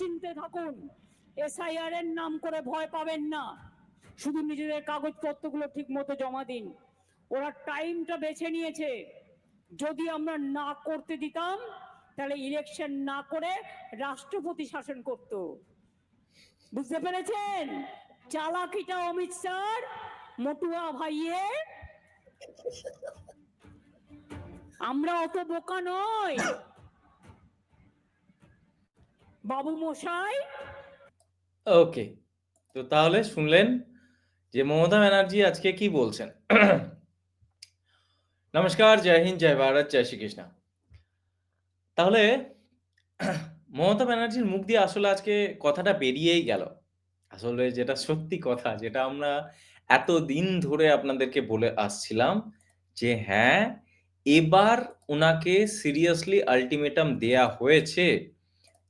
নিশ্চিন্তে থাকুন, এসআইআর এর নাম করে ভয় পাবেন না, শুধু নিজেদের কাগজপত্রগুলো ঠিক মতো জমা দিন। ওরা টাইমটা বেছে নিয়েছে, যদি আমরা না করতে দিতাম তাহলে ইলেকশন না করে রাষ্ট্রপতি শাসন করত। বুঝতে পেরেছেন চালাকিটা অমিত স্যার, মটুয়া ভাইয়ে? আমরা অত বোকা নই বাবু মশাই। ওকে, তো তাহলে শুনলেন যে মমতা ব্যানার্জি আজকে কি বলছেন। নমস্কার, জয় হিন্দ, জয় ভারত, জয় শ্রীকৃষ্ণ। তাহলে মমতা ব্যানার্জির মুখ দিয়ে আসলে আজকে কথাটা বেরিয়েই গেল, আসলে যেটা সত্যি কথা, যেটা আমরা এতদিন ধরে আপনাদেরকে বলে আসছিলাম যে হ্যাঁ, এবার ওনাকে সিরিয়াসলি আলটিমেটাম দেয়া হয়েছে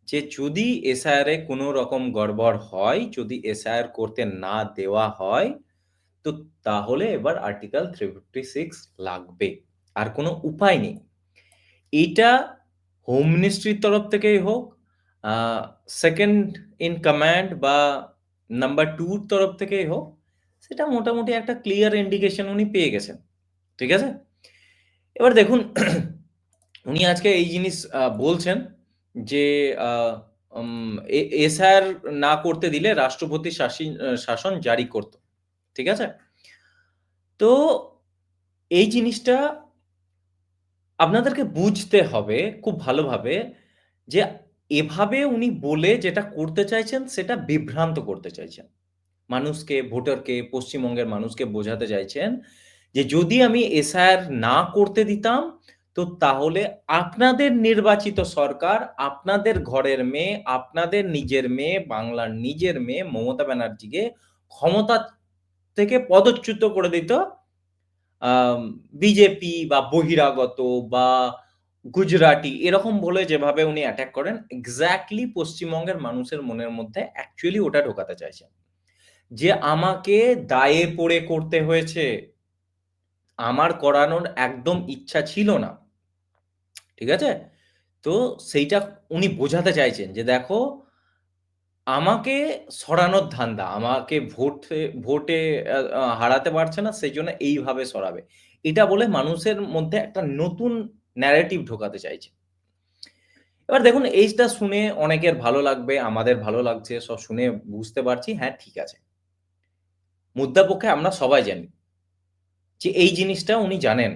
যে যদি এসআইআর এ কোনো রকম গড়বড় হয়, যদি এসআইআর করতে না দেওয়া হয়, তো তাহলে এবার আর্টিকেল 356 লাগবে, আর কোনো উপায় নেই। এটা হোম মিনিস্ট্রির তরফ থেকেই হোক, সেকেন্ড ইন কমান্ড বা নাম্বার 2 তরফ থেকেই হোক, সেটা মোটামুটি একটা ক্লিয়ার ইন্ডিকেশন উনি পেয়ে গেছেন। ঠিক আছে? এবার দেখুন উনি আজকে এই জিনিস বলছেন যে এসআইআর না করতে দিলে রাষ্ট্রপতি শাসন জারি করত। ঠিক আছে? তো এই জিনিসটা আপনাদেরকে বুঝতে হবে খুব ভালোভাবে যে এভাবে উনি বলে যেটা করতে চাইছেন সেটা বিভ্রান্ত করতে চাইছেন। মানুষকে, ভোটারকে, পশ্চিমবঙ্গের মানুষকে বোঝাতে চাইছেন যে যদি আমি এসআইআর না করতে দিতাম, তো তাহলে আপনাদের নির্বাচিত সরকার, আপনাদের ঘরের মেয়ে, আপনাদের নিজের মেয়ে, বাংলার নিজের মেয়ে মমতা ব্যানার্জিকে ক্ষমতা থেকে পদচ্যুত করে দিত বিজেপি বা বহিরাগত বা গুজরাটি এরকম বলে যেভাবে উনি অ্যাটাক করেন, এক্স্যাক্টলি পশ্চিমবঙ্গের মানুষের মনের মধ্যে অ্যাকচুয়ালি ওটা ঢোকাতে চাইছেন যে আমাকে দায়ে পড়ে করতে হয়েছে, আমার করানোর একদম ইচ্ছা ছিল না। ঠিক আছে? তো সেইটা উনি বোঝাতে চাইছেন যে দেখো, আমাকে সরানোর ধান্দা, আমাকে ভোটে হারাতে পারছে না, সেইজন্য এইভাবে সরাবে। এটা বলে মানুষের মধ্যে একটা নতুন ন্যারেটিভ ঢোকাতে চাইছে। এবার দেখুন এইটা শুনে অনেকের ভালো লাগবে, আমাদের ভালো লাগছে, সব শুনে বুঝতে পারছি হ্যাঁ ঠিক আছে। মুদ্রাপক্ষে আমরা সবাই জানি যে এই জিনিসটা উনি জানেন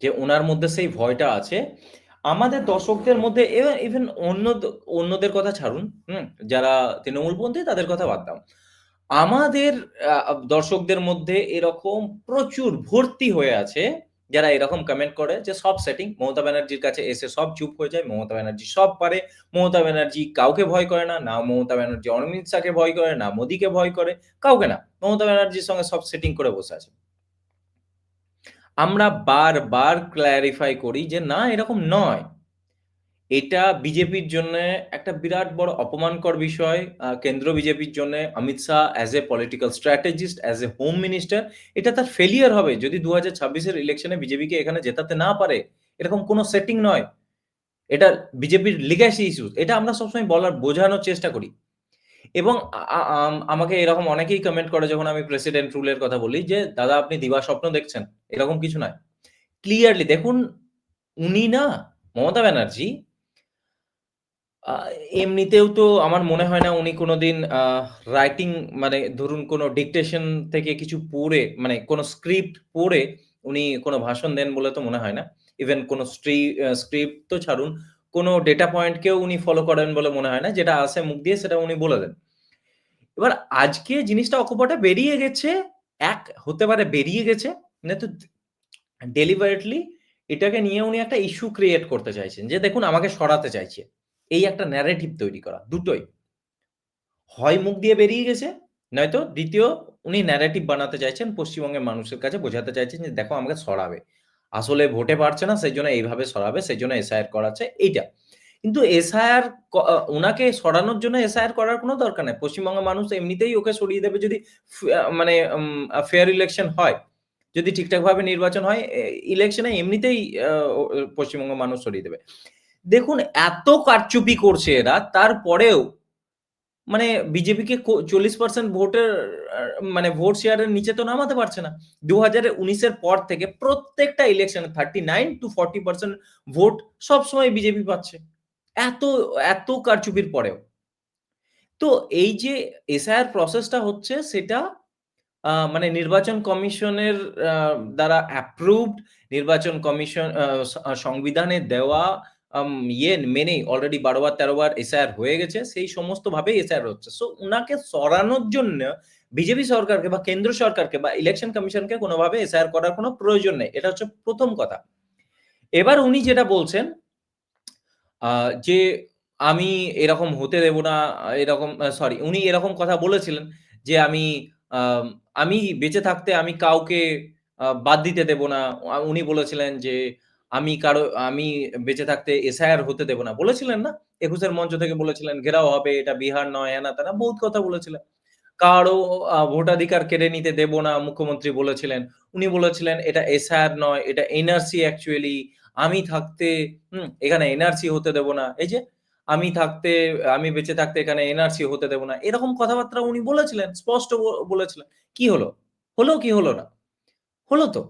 যে উনার মধ্যে সেই ভয়টা আছে। আমাদের দর্শকদের মধ্যে ইভেন অন্যদের কথা ছাড়ুন, যারা তৃণমূলপন্থী তাদের কথা বাদ দাও। আমাদের দর্শকদের মধ্যে এরকম প্রচুর ভর্তি হয়ে আছে যারা এরকম কমেন্ট করে যে সব সেটিং, মমতা ব্যানার্জির কাছে এসে সব চুপ হয়ে যায়, মমতা ব্যানার্জি সব পারে, মমতা ব্যানার্জি কাউকে ভয় করে না, না মমতা ব্যানার্জি অমিত শাহকে ভয় করে, না মোদীকে ভয় করে, কাউকে না, মমতা ব্যানার্জির সঙ্গে সব সেটিং করে বসে আছে। আমরা বারবার ক্ল্যারিফাই করি যে না, এরকম নয়। এটা বিজেপির জন্য একটা বিরাট বড় অপমানকর বিষয়। কেন্দ্র বিজেপির জন্য Amit Shah as a political strategist, as a home minister, এটা তার ফেলিয়ার হবে যদি 2026-এর ইলেকশনে বিজেপিকে এখানে জেতাতে না পারে। এরকম কোনো সেটিং নয়। এটা বিজেপির লিগ্যাসি ইস্যুস। এটা আমরা সবসময় বোঝানোর চেষ্টা করি। এবং আমাকে এরকম অনেকেই কমেন্ট করে যখন আমি প্রেসিডেন্ট রুলের কথা বলি যে, "দাদা আপনি দিবা স্বপ্ন দেখছেন?" এরকম কিছু নয়। ক্লিয়ারলি দেখুন, উনি না, মমতা ব্যানার্জি আ এমনিতেও তো আমার মনে হয় না উনি কোনোদিন রাইটিং, মানে ধরুন কোনো ডিকটেশন থেকে কিছু পড়ে, মানে কোনো স্ক্রিপ্ট পড়ে উনি কোনো ভাষণ দেন বলে তো মনে হয় না। ইভেন কোনো স্ক্রিপ্ট তো ছাড়ুন, কোনো ডেটা পয়েন্টকেও উনি ফলো করেন বলে মনে হয় না। যেটা আসে মুখ দিয়ে সেটা উনি বলে দেন। এবার আজকে জিনিসটা অকপটে বেরিয়ে গেছে, হতে পারে বেরিয়ে গেছে, নয়তো ডেলিবারেটলি এটাকে নিয়ে উনি একটা ইস্যু ক্রিয়েট করতে চাইছেন যে দেখুন আমাকে সরাতে চাইছে। এই একটা ন্যারেটিভ তৈরি করা, দুটোই। হয় মুখ দিয়ে বেরিয়ে গেছে, নয়তো দ্বিতীয় উনি ন্যারেটিভ বানাতে চাইছেন, পশ্চিমবঙ্গের মানুষের কাছে বোঝাতে চাইছেন যে দেখো আমাকে সরাবে। আসলে ভোটে পারছে না সেইজন্য এইভাবে সরাবে, সেইজন্য এসআইআর করাচ্ছে এইটা। কিন্তু এসআইআর উনাকে সরানোর জন্য এসআইআর করার কোনো দরকার নাই। পশ্চিমবঙ্গের মানুষ এমনিতেই ওকে সরিয়ে দেবে যদি মানে ফেয়ার ইলেকশন হয়। যদি ঠিকঠাকভাবে নির্বাচন হয়, ইলেকশনে এমনিতেই আ ও পশ্চিমবঙ্গের মানুষ সরিয়ে দেবে। দেখুন এত কারচুপি করছে এরা, তারপরেও মানে বিজেপিকে 40% ভোটের মানে ভোট শেয়ারের নিচে তো নামাতে পারছে না। 2019 এর পর থেকে প্রত্যেকটা ইলেকশনে 39-40% ভোট সবসময় বিজেপি পাচ্ছে। এত, এত কারচুপির পরেও। তো এই যে এসআইআর প্রসেসটা হচ্ছে সেটা মানে নির্বাচন কমিশনের আ দ্বারা অ্যাপ্রুভড, নির্বাচন কমিশন সংবিধানে দেওয়া মেনেই অলরেডি ১২ বার ১৩ বার এসআইআর হয়ে গেছে। সেই সমস্ত ভাবেই এসআইআর হচ্ছে। সো উনাকে সরানোর জন্য বিজেপি সরকারকে বা কেন্দ্র সরকারকে বা ইলেকশন কমিশনকে কোনভাবে এসআইআর করার কোন প্রয়োজন নেই। এটা হচ্ছে ১ম কথা। এবার উনি যেটা বলছেন আ যে আমি এরকম হতে দেব না, এরকম সরি উনি এরকম কথা বলেছিলেন যে আম আমি বেঁচে থাকতে আমি কাউকে বাদ দিতে দেব না। উনি বলেছিলেন যে আমি বেঁচে থাকতে এসআইআর হতে দেব না। বলেছিলেন না? ২১ এর মঞ্চ থেকে বলেছিলেন, ঘেরাও হবে, এটা বিহার নয়, হেনা-তেনা বহুত কথা বলেছিলেন। কারো ভোটাধিকার কেড়ে নিতে দেব না মুখ্যমন্ত্রী বলেছিলেন। উনি বলেছিলেন এটা এসআইআর নয়, এটা এনআরসি অ্যাকচুয়ালি। আমি থাকতে এখানে এনআরসি হতে দেব না। এই যে আমি বেঁচে থাকতে এখানে এনআরসি হতে দেব না। এরকম কথাবার্তা উনি বলেছিলেন। স্পষ্ট বলেছিলেন। কি হলো? হলো কি হলো না? হলো তো।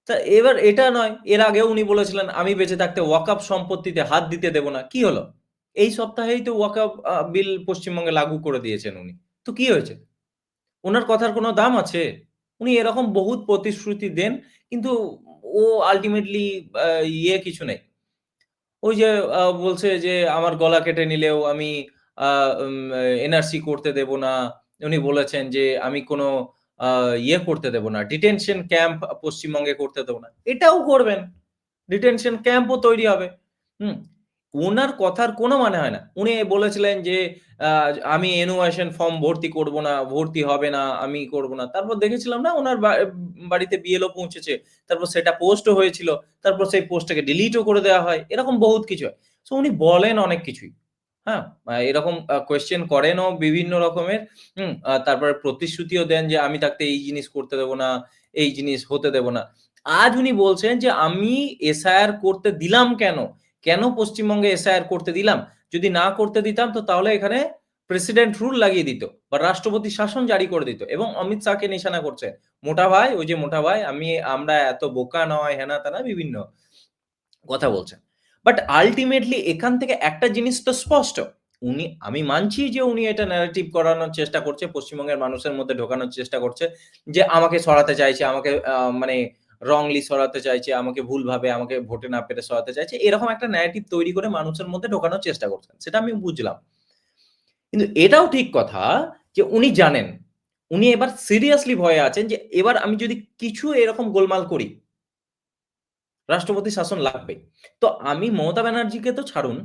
তা এবার এটা নয়, এর আগেও উনি বলেছিলেন আমি বেঁচে থাকতে ওয়াকফ সম্পত্তিতে হাত দিতে দেব না। কি হলো? এই সপ্তাহেই তো ওয়াকফ বিল পশ্চিমবঙ্গে লাগু করে দিয়েছেন উনি। তো কি হয়েছে? উনার কথার কোনো দাম আছে? উনি এরকম বহুত প্রতিশ্রুতি দেন, কিন্তু ও আল্টিমেটলি আ কিছু নেই। ওই যে বলছে যে আমার গলা কেটে নিলেও আমি আ উম এনআরসি করতে দেব না। উনি বলেছেন যে আমি কোনো আ করতে দেব না। ডিটেনশন ক্যাম্প পশ্চিমবঙ্গে করতে দেব না। এটাও করবেন। ডিটেনশন ক্যাম্পও তৈরি হবে। হুম? উনার কথার কোনো মানে হয় না। উনি বলেছিলেন যে আ আমি এনুয়াশন ফর্ম ভর্তি করব না, ভর্তি হবে না, আমি করব না। তারপর দেখেছিলাম না উনার বাড়িতে বিএলও পৌঁছেছে। তারপর সেটা পোস্টও হয়েছিল। তারপর সেই পোস্টটাকে ডিলিটও করে দেওয়া হয়। এরকম বহুত কিছু হয়। সো উনি বলেন অনেক কিছুই। হ্যাঁ? এরকম কোয়েশ্চেন করেনও বিভিন্ন রকমের। তারপরে প্রতিশ্রুতিও দেন যে আমি থাকতে এই জিনিস করতে দেব না, এই জিনিস হতে দেব না। আজ উনি বলছেন যে আমি এসআইআর করতে দিলাম কেন? কেন পশ্চিমবঙ্গে এসআইআর করতে দিলাম? যদি না করতে দিতাম তো তাহলে এখানে প্রেসিডেন্ট রুল লাগিয়ে দিত বা রাষ্ট্রপতি শাসন জারি করে দিত এবং অমিত শাহকে নিশানা করছেন। মোটা ভাই, ওই যে মোটা ভাই আমরা এত বোকা নয়, হেনা-তেনা বিভিন্ন কথা বলছেন। বাট আল্টিমেটলি এখান থেকে একটা জিনিস তো স্পষ্ট। আমি মানছি যে উনি এটা ন্যারেটিভ করানোর চেষ্টা করছে, পশ্চিমবঙ্গের মানুষের মধ্যে ঢোকানোর চেষ্টা করছে যে আমাকে সরাতে চাইছে, আমাকে মানে wrongly সরাতে চাইছে, আমাকে ভুলভাবে আমাকে ভোটে না পেরে সরাতে চাইছে। এরকম একটা ন্যারেটিভ তৈরি করে মানুষের মধ্যে ঢোকানোর চেষ্টা করছেন। সেটা আমি বুঝলাম। কিন্তু এটাও ঠিক কথা যে উনি জানেন, উনি এবার সিরিয়াসলি ভয়ে আছেন যে এবার আমি যদি কিছু এরকম গোলমাল করি রাষ্ট্রপতি শাসন লাগবেই। তো আমি মমতা ব্যানার্জিকে তো ছাড়ুন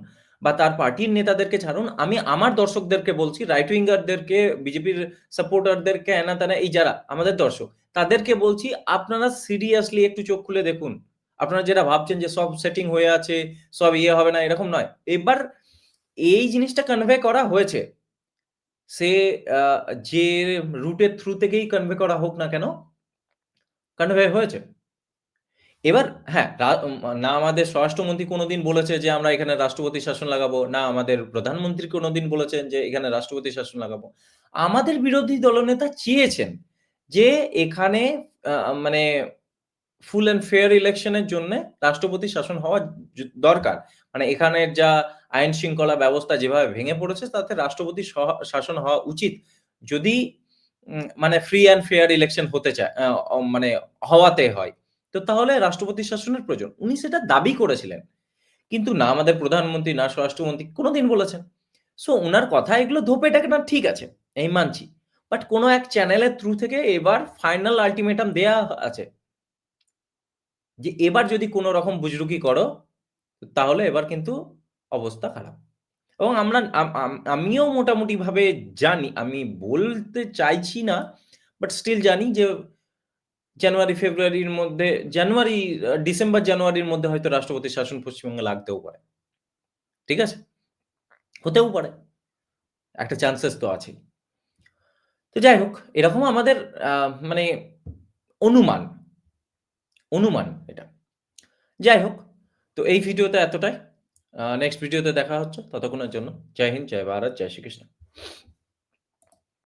বা তার পার্টির নেতাদেরকে ছাড়ুন, আমি আমার দর্শকদেরকে বলছি, রাইট উইঙ্গারদেরকে, বিজেপির সাপোর্টারদেরকে, হেনা-তেনা এই যারা আমাদের দর্শক, তাদেরকে বলছি আপনারা সিরিয়াসলি একটু চোখ খুলে দেখুন। আপনারা যেটা ভাবছেন যে সব সেটিং হয়ে আছে, সব হবে না এরকম নয়। এবার এই জিনিসটা কনভে করা হয়েছে। সে আ যে রুটের থ্রু থেকেই কনভে করা হোক না কেন, কনভে হয়েছে। এবার হ্যাঁ, না আমাদের স্বরাষ্ট্রমন্ত্রী কোনদিন বলেছে যে আমরা এখানে রাষ্ট্রপতি শাসন লাগাবো। না আমাদের প্রধানমন্ত্রী কোনদিন বলেছেন যে এখানে রাষ্ট্রপতি শাসন লাগাবো। আমাদের বিরোধী দলনেতা চেয়েছেন যে এখানে আ মানে ফুল অ্যান্ড ফেয়ার ইলেকশন এর জন্যে রাষ্ট্রপতি শাসন হওয়া দরকার। মানে এখানের যা আইন শৃঙ্খলা ব্যবস্থা যেভাবে ভেঙে পড়েছে তাতে রাষ্ট্রপতি শাসন হওয়া উচিত। যদি মানে ফ্রি অ্যান্ড ফেয়ার ইলেকশন হতে চায় মানে হওয়াতে হয়। তো তাহলে রাষ্ট্রপতি শাসনের প্রয়োজন। উনি সেটা দাবি করেছিলেন। কিন্তু না আমাদের প্রধানমন্ত্রী, না স্বরাষ্ট্রমন্ত্রী কোনদিন বলেছেন। সো উনার কথা এগুলো ধোপে টাকে না ঠিক আছে, আমি মানছি। বাট কোন এক চ্যানেলের থ্রু থেকে এবার ফাইনাল আল্টিমেটাম দেয়া আছে। যে এবার যদি কোন রকম বুজরুকি করো, তাহলে এবার কিন্তু অবস্থা খারাপ। এবং আমরা আম আম আমিও মোটামুটিভাবে জানি, আমি বলতে চাইছি না, বাট স্টিল জানি যে জানুয়ারি, ডিসেম্বর জানুয়ারির মধ্যে হয়তো রাষ্ট্রপতি শাসন পশ্চিমবঙ্গে লাগতেও পারে। ঠিক আছে? হতেও পারে। একটা চান্সেস তো আছেই। তো যাই হোক, এরকম আমাদের আ মানে অনুমান, অনুমান এটা। যাই হোক, তো এই ভিডিওতে এতটাই। নেক্সট ভিডিওতে দেখা হচ্ছে। ততক্ষণের জন্য জয় হিন্দ, জয় ভারত, জয় শ্রীকৃষ্ণ।